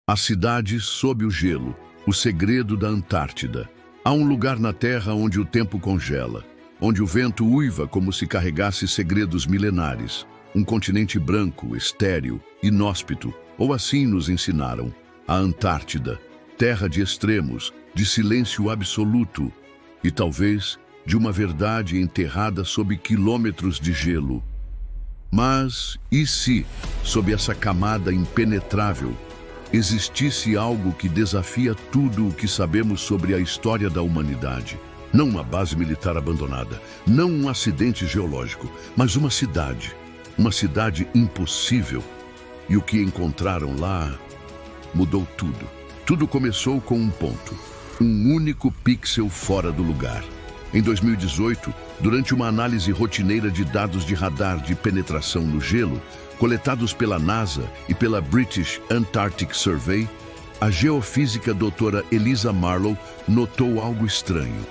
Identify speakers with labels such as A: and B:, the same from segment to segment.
A: A cidade sob o gelo, o segredo da Antártida. Há um lugar na Terra onde o tempo congela, onde o vento uiva como se carregasse segredos milenares. Um continente branco, estéril, inóspito, ou assim nos ensinaram. A Antártida, terra de extremos, de silêncio absoluto e talvez de uma verdade enterrada sob quilômetros de gelo. Mas e se, sob essa camada impenetrável, existisse algo que desafia tudo o que sabemos sobre a história da humanidade? Não uma base militar abandonada, não um acidente geológico, mas uma cidade impossível. E o que encontraram lá mudou tudo. Tudo começou com um ponto, um único pixel fora do lugar. Em 2018, durante uma análise rotineira de dados de radar de penetração no gelo, coletados pela NASA e pela British Antarctic Survey, a geofísica doutora Elisa Marlow notou algo estranho.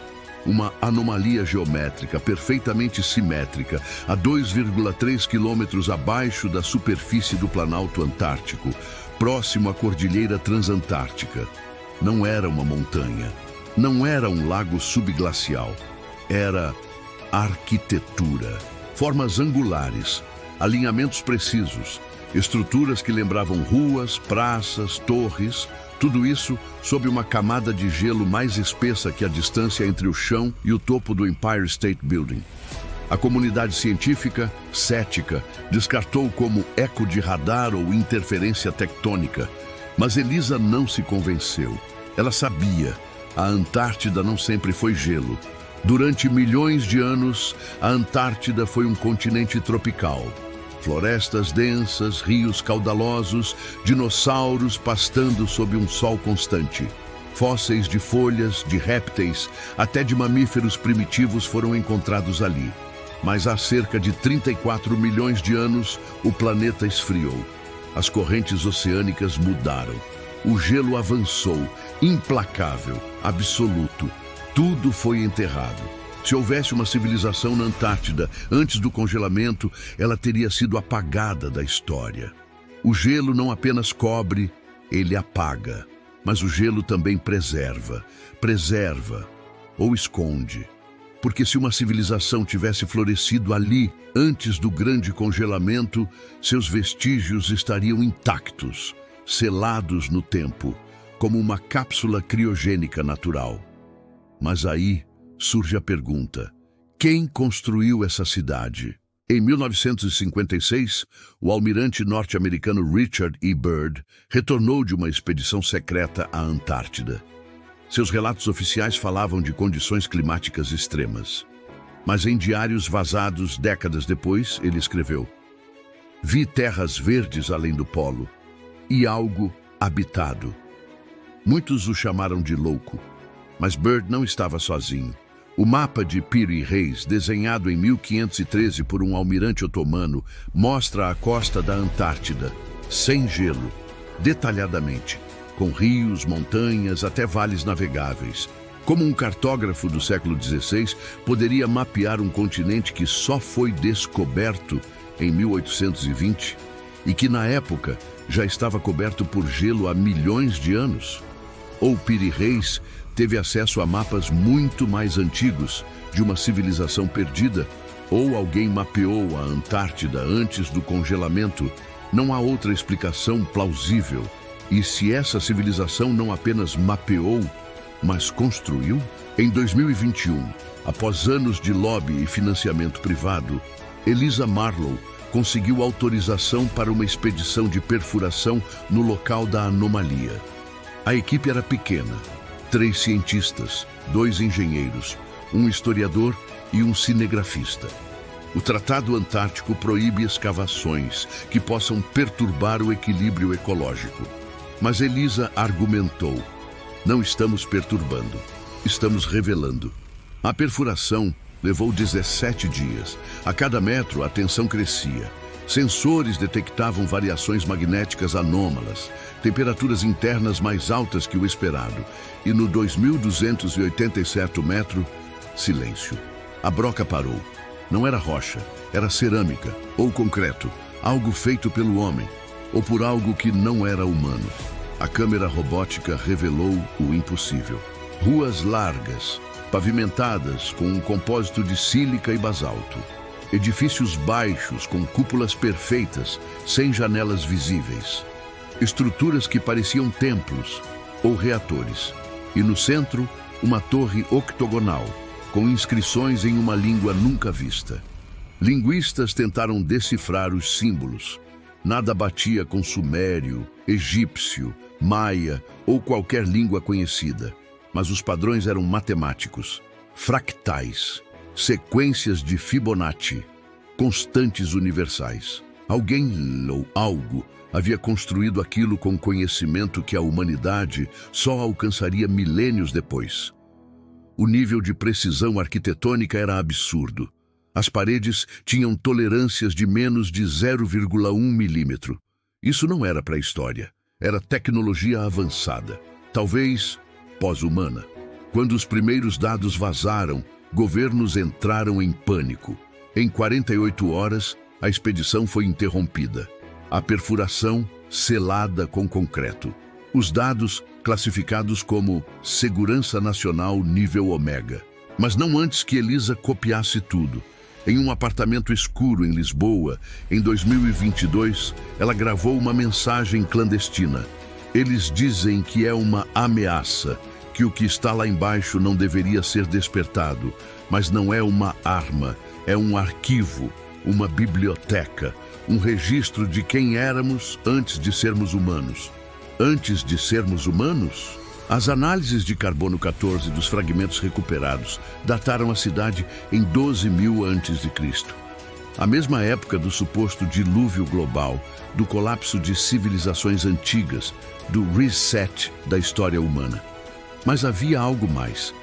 A: Uma anomalia geométrica perfeitamente simétrica a 2,3 quilômetros abaixo da superfície do Planalto Antártico, próximo à Cordilheira Transantártica. Não era uma montanha, não era um lago subglacial, era arquitetura. Formas angulares, alinhamentos precisos, estruturas que lembravam ruas, praças, torres, tudo isso sob uma camada de gelo mais espessa que a distância entre o chão e o topo do Empire State Building. A comunidade científica, cética, descartou como eco de radar ou interferência tectônica. Mas Elisa não se convenceu. Ela sabia, a Antártida não sempre foi gelo. Durante milhões de anos, a Antártida foi um continente tropical. Florestas densas, rios caudalosos, dinossauros pastando sob um sol constante. Fósseis de folhas, de répteis, até de mamíferos primitivos foram encontrados ali. Mas há cerca de 34 milhões de anos, o planeta esfriou. As correntes oceânicas mudaram. O gelo avançou, implacável, absoluto. Tudo foi enterrado. Se houvesse uma civilização na Antártida antes do congelamento, ela teria sido apagada da história. O gelo não apenas cobre, ele apaga. Mas o gelo também preserva ou esconde. Porque se uma civilização tivesse florescido ali antes do grande congelamento, seus vestígios estariam intactos, selados no tempo, como uma cápsula criogênica natural. Mas aí surge a pergunta: quem construiu essa cidade? Em 1956, o almirante norte-americano Richard E. Byrd retornou de uma expedição secreta à Antártida. Seus relatos oficiais falavam de condições climáticas extremas. Mas em diários vazados décadas depois, ele escreveu: vi terras verdes além do polo e algo habitado. Muitos o chamaram de louco, mas Byrd não estava sozinho. O mapa de Piri Reis, desenhado em 1513 por um almirante otomano, mostra a costa da Antártida, sem gelo, detalhadamente, com rios, montanhas, até vales navegáveis. Como um cartógrafo do século XVI poderia mapear um continente que só foi descoberto em 1820 e que, na época, já estava coberto por gelo há milhões de anos? Ou Piri Reis teve acesso a mapas muito mais antigos de uma civilização perdida? Ou alguém mapeou a Antártida antes do congelamento? Não há outra explicação plausível. E se essa civilização não apenas mapeou, mas construiu? Em 2021, após anos de lobby e financiamento privado, Elisa Marlow conseguiu autorização para uma expedição de perfuração no local da anomalia. A equipe era pequena: 3 cientistas, 2 engenheiros, um historiador e um cinegrafista. O Tratado Antártico proíbe escavações que possam perturbar o equilíbrio ecológico. Mas Elisa argumentou: não estamos perturbando, estamos revelando. A perfuração levou 17 dias. A cada metro a tensão crescia. Sensores detectavam variações magnéticas anômalas, temperaturas internas mais altas que o esperado. E no 2.287 metro, silêncio. A broca parou. Não era rocha, era cerâmica ou concreto, algo feito pelo homem, ou por algo que não era humano. A câmera robótica revelou o impossível. Ruas largas, pavimentadas com um compósito de sílica e basalto. Edifícios baixos com cúpulas perfeitas, sem janelas visíveis. Estruturas que pareciam templos ou reatores. E no centro, uma torre octogonal, com inscrições em uma língua nunca vista. Linguistas tentaram decifrar os símbolos. Nada batia com sumério, egípcio, maia ou qualquer língua conhecida. Mas os padrões eram matemáticos, fractais, sequências de Fibonacci, constantes universais. Alguém ou algo havia construído aquilo com conhecimento que a humanidade só alcançaria milênios depois. O nível de precisão arquitetônica era absurdo. As paredes tinham tolerâncias de menos de 0,1 milímetro. Isso não era pré-história, era tecnologia avançada, talvez pós-humana. Quando os primeiros dados vazaram, governos entraram em pânico. Em 48 horas, a expedição foi interrompida. A perfuração selada com concreto. Os dados classificados como Segurança Nacional Nível Ômega. Mas não antes que Elisa copiasse tudo. Em um apartamento escuro em Lisboa, em 2022, ela gravou uma mensagem clandestina. Eles dizem que é uma ameaça, que o que está lá embaixo não deveria ser despertado, mas não é uma arma, é um arquivo, uma biblioteca, um registro de quem éramos antes de sermos humanos. Antes de sermos humanos? As análises de carbono 14 dos fragmentos recuperados dataram a cidade em 12.000 a.C., a mesma época do suposto dilúvio global, do colapso de civilizações antigas, do reset da história humana. Mas havia algo mais.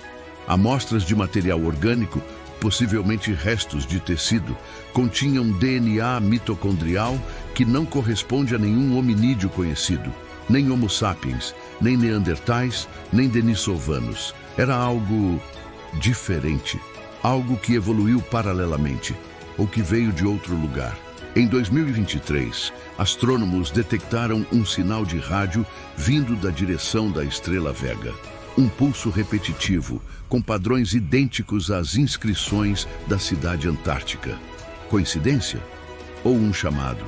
A: Amostras de material orgânico, possivelmente restos de tecido, continham DNA mitocondrial que não corresponde a nenhum hominídeo conhecido. Nem Homo sapiens, nem Neandertais, nem denisovanos. Era algo diferente, algo que evoluiu paralelamente, ou que veio de outro lugar. Em 2023, astrônomos detectaram um sinal de rádio vindo da direção da estrela Vega. Um pulso repetitivo, com padrões idênticos às inscrições da cidade antártica. Coincidência? Ou um chamado?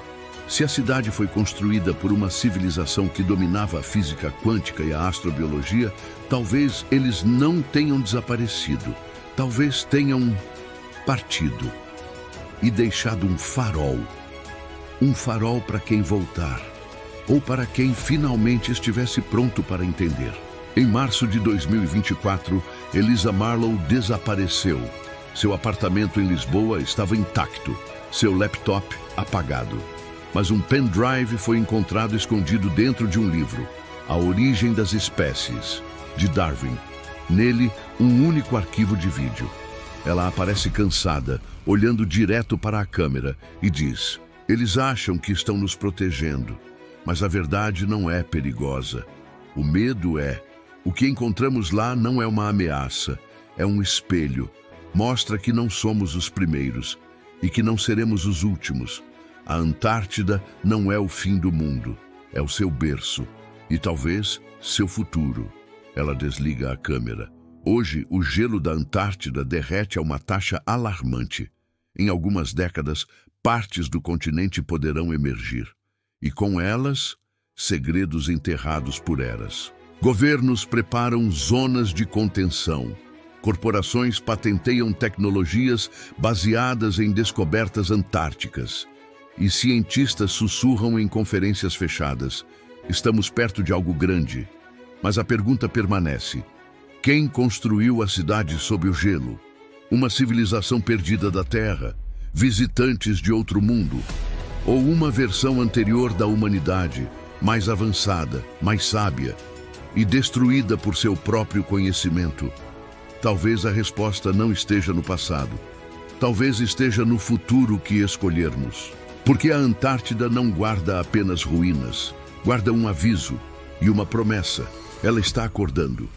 A: Se a cidade foi construída por uma civilização que dominava a física quântica e a astrobiologia, talvez eles não tenham desaparecido. Talvez tenham partido e deixado um farol. Um farol para quem voltar, ou para quem finalmente estivesse pronto para entender. Em março de 2024, Elisa Marlowe desapareceu. Seu apartamento em Lisboa estava intacto, seu laptop apagado. Mas um pendrive foi encontrado escondido dentro de um livro, A Origem das Espécies, de Darwin. Nele, um único arquivo de vídeo. Ela aparece cansada, olhando direto para a câmera e diz: "Eles acham que estão nos protegendo, mas a verdade não é perigosa. O medo é. O que encontramos lá não é uma ameaça, é um espelho. Mostra que não somos os primeiros e que não seremos os últimos. A Antártida não é o fim do mundo, é o seu berço e talvez seu futuro." Ela desliga a câmera. Hoje, o gelo da Antártida derrete a uma taxa alarmante. Em algumas décadas, partes do continente poderão emergir. E com elas, segredos enterrados por eras. Governos preparam zonas de contenção. Corporações patenteiam tecnologias baseadas em descobertas antárticas. E cientistas sussurram em conferências fechadas: estamos perto de algo grande. Mas a pergunta permanece: quem construiu a cidade sob o gelo? Uma civilização perdida da Terra? Visitantes de outro mundo? Ou uma versão anterior da humanidade, mais avançada, mais sábia e destruída por seu próprio conhecimento? Talvez a resposta não esteja no passado. Talvez esteja no futuro que escolhermos. Porque a Antártida não guarda apenas ruínas, guarda um aviso e uma promessa. Ela está acordando.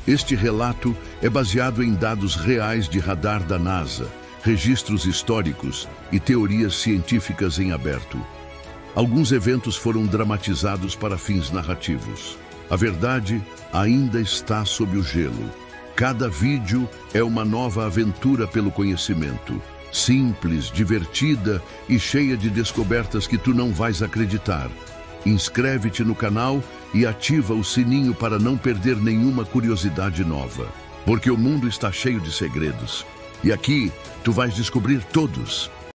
A: Este relato é baseado em dados reais de radar da NASA, registros históricos e teorias científicas em aberto. Alguns eventos foram dramatizados para fins narrativos. A verdade ainda está sob o gelo. Cada vídeo é uma nova aventura pelo conhecimento. Simples, divertida e cheia de descobertas que tu não vais acreditar. Inscreve-te no canal e ativa o sininho para não perder nenhuma curiosidade nova. Porque o mundo está cheio de segredos. E aqui tu vais descobrir todos.